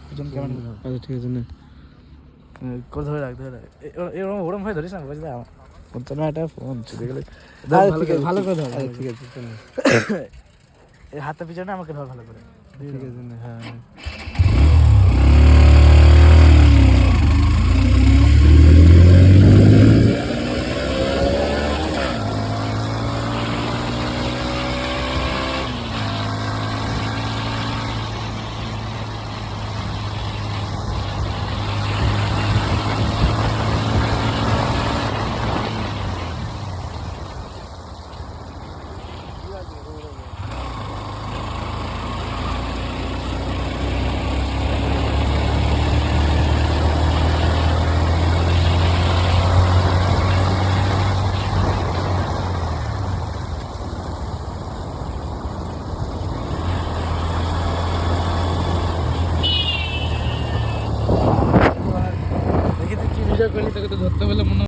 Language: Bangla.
পিছন ক্যামেরা ধর। আচ্ছা ঠিক আছে না করে ধরে রাখ এরকম ওরম ভাবে ধরিস না বুঝলে আমার তো না একটা ফোন চুরি গেলে ভালো করে ধর ঠিক আছে এই হাতটা পিছনে আমাকে ধর ভালো করে ঠিক আছে না হ্যাঁ দেখি তুই কি ভিডিও করলি তোকে তো ধরতে বলে মনে